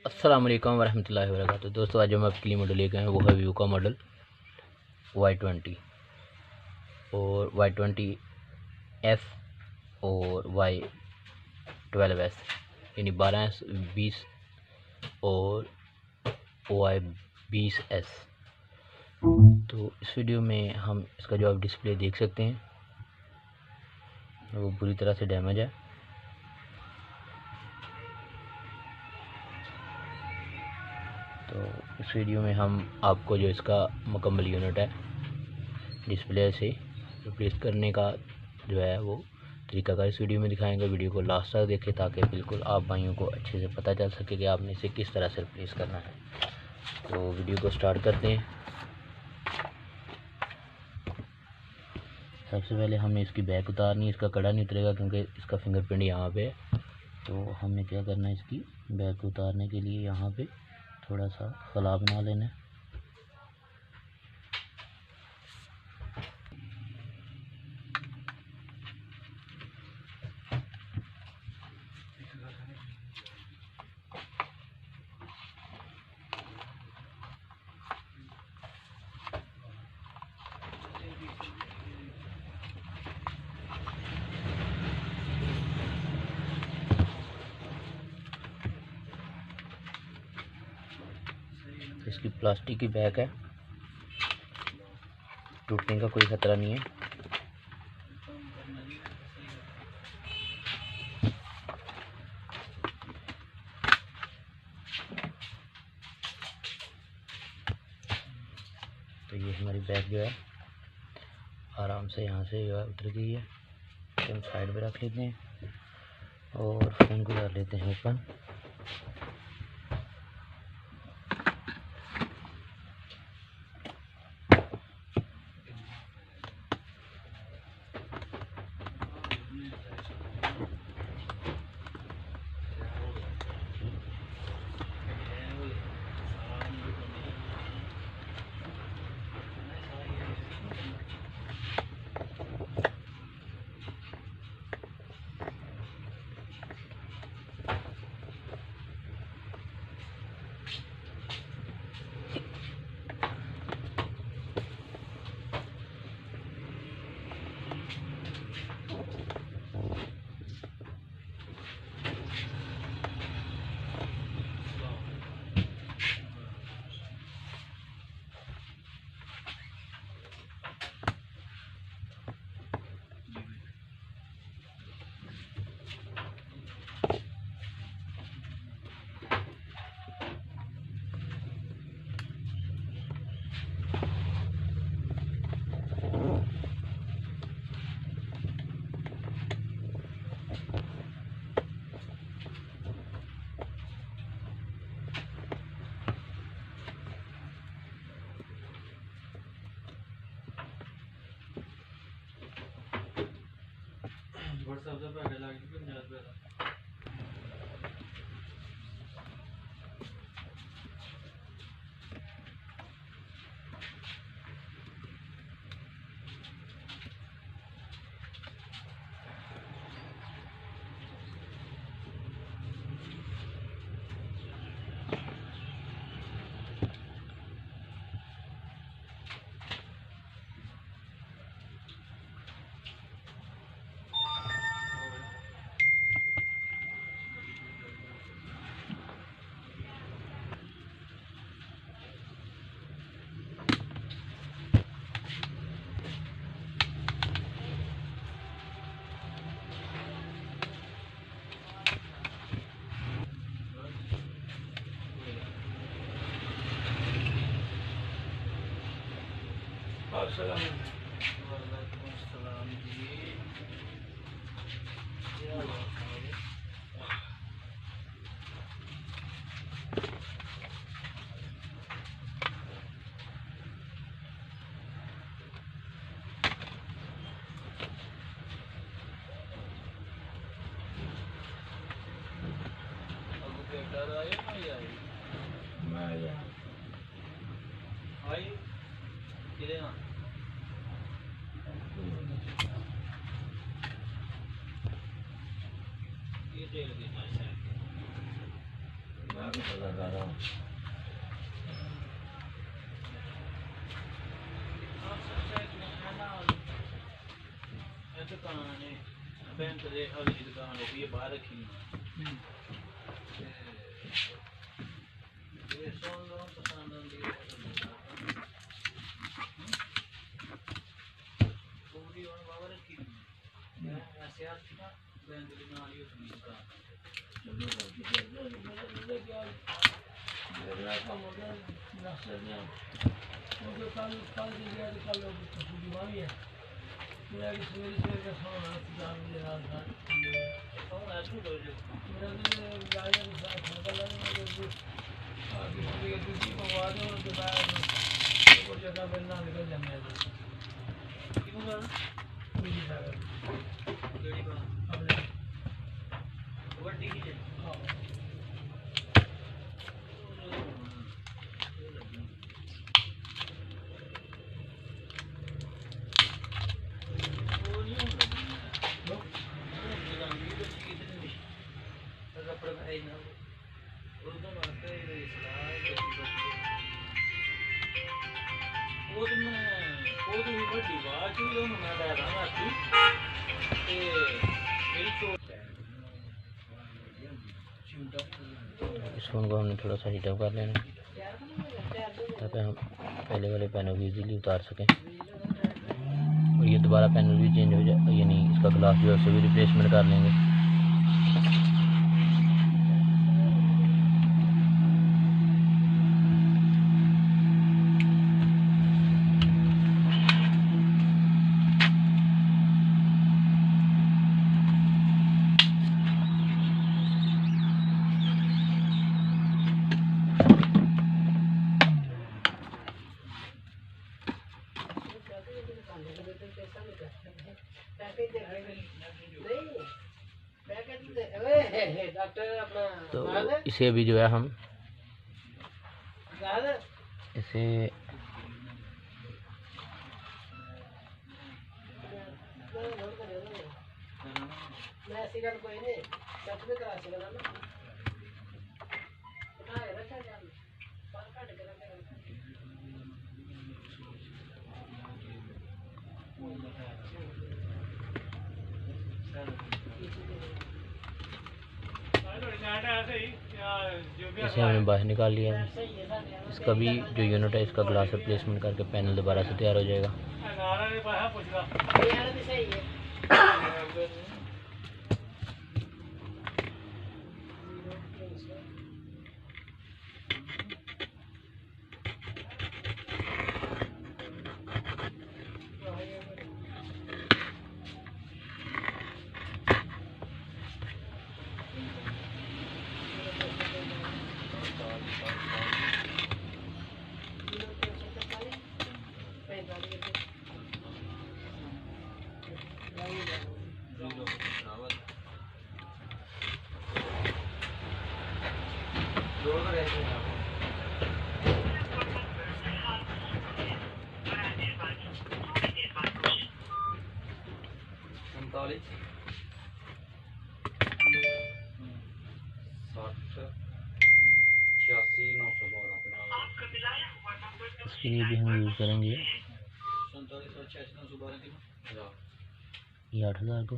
अस्सलाम वालेकुम वरहमतुल्लाहि वबरकातुहू। दोस्तों आज हम आपके लिए मॉडल लेके आए हैं, वो है वीवो का मॉडल Y20 और Y20S और Y12S यानी 12S 20 और Y20S। तो इस वीडियो में हम इसका जो आप डिस्प्ले देख सकते हैं वो बुरी तरह से डैमेज है। तो इस वीडियो में हम आपको जो इसका मुकम्मल यूनिट है डिस्प्ले से रिप्लेस करने का जो है वो तरीका का इस वीडियो में दिखाएंगे। वीडियो को लास्ट तक देखें ताकि बिल्कुल आप भाइयों को अच्छे से पता चल सके कि आपने इसे किस तरह से रिप्लेस करना है। तो वीडियो को स्टार्ट करते हैं। सबसे पहले हमने इसकी बैक उतारनी है। इसका कड़ा नहीं उतरेगा क्योंकि इसका फिंगरप्रिंट यहाँ पे है। तो हमने क्या करना है, इसकी बैक उतारने के लिए यहाँ पे थोड़ा सा खला बना लेना है। इसकी प्लास्टिक की बैक है, टूटने का कोई खतरा नहीं है। तो ये हमारी बैक जो है आराम से यहाँ से जो है उतर गई है। तो हम साइड पे रख लेते हैं और फ़ोन को कर लेते हैं ओपन। इस फ़ोन को हमने थोड़ा सा हीटअप कर लेना ताकि हम पहले वाले पैनल को इजीली उतार सकें और ये दोबारा पैनल भी चेंज हो जाए, यानी इसका ग्लास जो है उसे भी रिप्लेसमेंट कर लेंगे। तो इसे अभी जो है हम इसे हमने बाहर निकाल लिया है। इसका भी जो यूनिट है इसका ग्लास रिप्लेसमेंट करके पैनल दोबारा से तैयार हो जाएगा। इसके लिए भी हम यूज़ करेंगे ये 8000 को।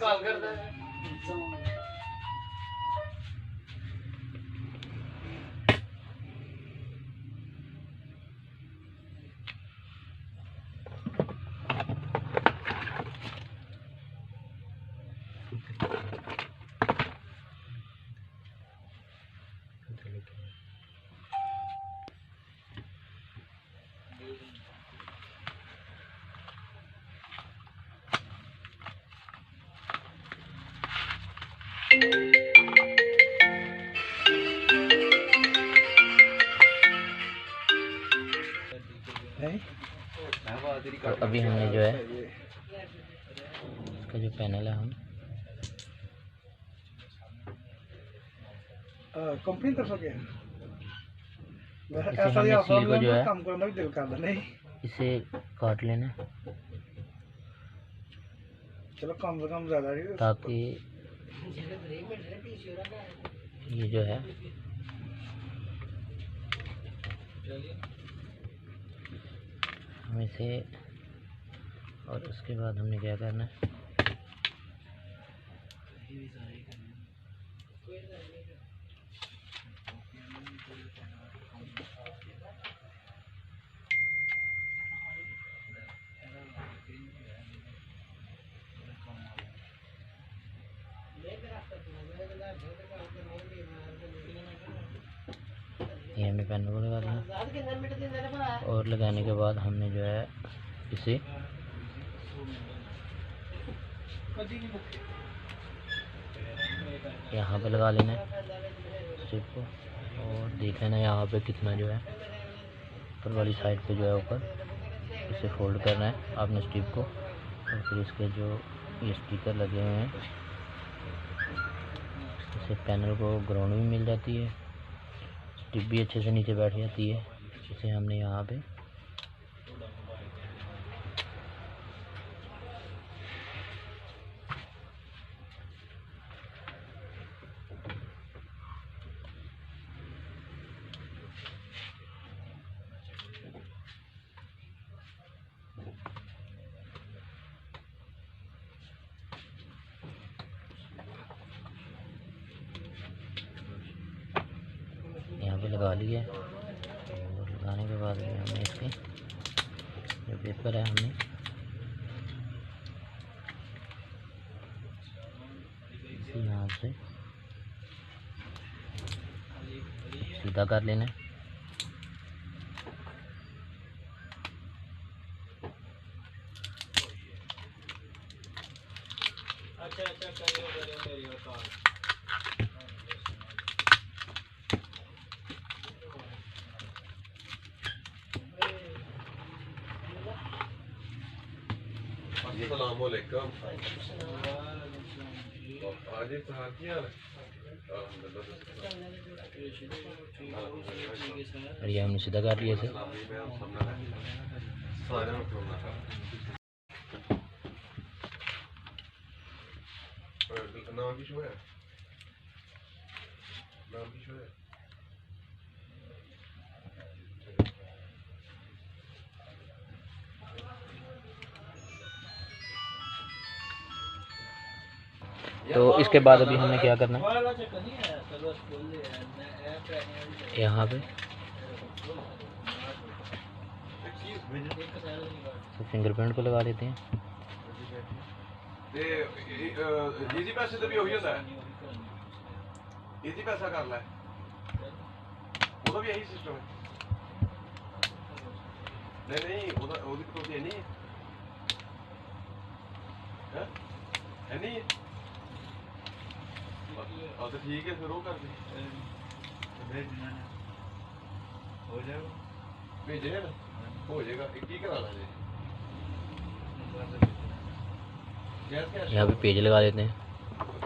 कॉल करता है। तो अभी हमने जो है इसका जो पैनल है हम कंपनी तरफ गया इसे हमने सील को जो है काम करना भी दिल करता नहीं, इसे काट लेना चलो कम से कम ज़्यादा ताकि ये जो है हम इसे, और उसके बाद हमने क्या करना है, ये हमने पैनल को लगा दिया और लगाने के बाद हमने जो है इसे यहाँ पे लगा लेना है स्ट्रिप को, और देख लेना यहाँ पे कितना जो है ऊपर वाली साइड पे जो है ऊपर इसे फोल्ड करना है आपने स्ट्रिप को, और फिर इसके जो ये स्टिकर लगे हुए हैं इससे पैनल को ग्राउंड भी मिल जाती है, स्ट्रिप भी अच्छे से नीचे बैठ जाती है। इसे हमने यहाँ पे यहाँ पे लगा लिया, और लगाने के बाद हमने इसके जो पेपर है हमने यहाँ से सीधा कर लेना है। अस्सलामुअलैकुम। आज और ये हमने सीधा कर लिया इसे। नाम की शो है, नाम की शो है। तो इसके बाद अभी हमने क्या करना है, यहाँ पे तो फिंगरप्रिंट को लगा लेते हैं। इजी पैसे तो भी हो जाता है, इजी पैसा कर ला, वो भी यही सिस्टम है। नहीं वो तो ये नहीं है नहीं तो ठीक है, फिर वो कर दे, हो जाएगा, भेजे है ना, हो जाएगा। एक ही कराना है, यहाँ पे पेज लगा देते हैं।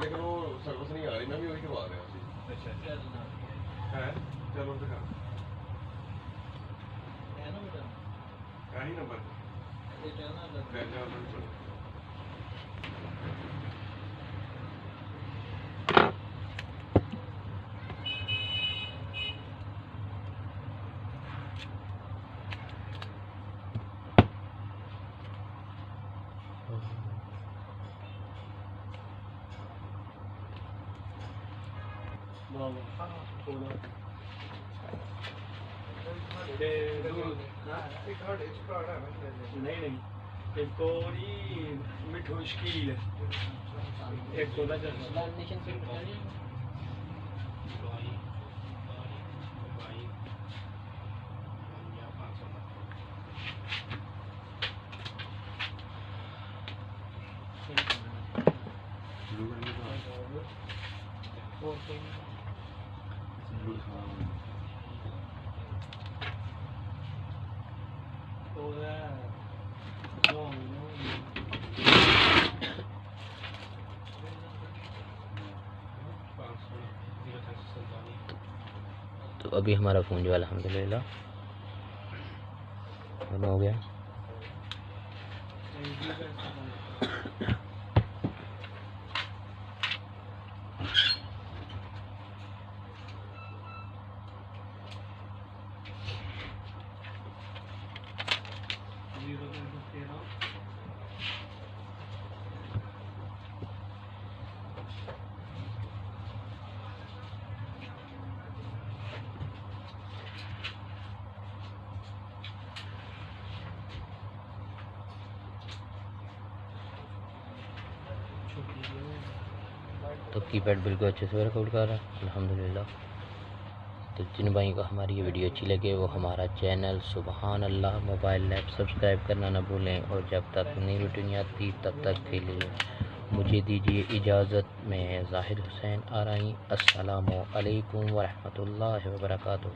लेकिन वो सर्विस नहीं आ रही, मैं भी वही करवा रहा हूँ। है चलो दिखा, यही नंबर नहीं एक और मिठू शकील एक तो तो अभी हमारा फ़ोन जो है अल्हम्दुलिल्लाह ऑन हो गया। तो कीपैड बिल्कुल अच्छे से वर्कआउट कर रहा है अल्हम्दुलिल्लाह। तो जिन भाई को हमारी ये वीडियो अच्छी लगे वो हमारा चैनल सुबहान अल्लाह मोबाइल लैब सब्सक्राइब करना ना भूलें, और जब तक नई वीडियो आती तब तक के लिए मुझे दीजिए इजाज़त। मैं ज़ाहिद हुसैन आरई, अस्सलामु अलैकुम व रहमतुल्लाहि व बरकातुहू।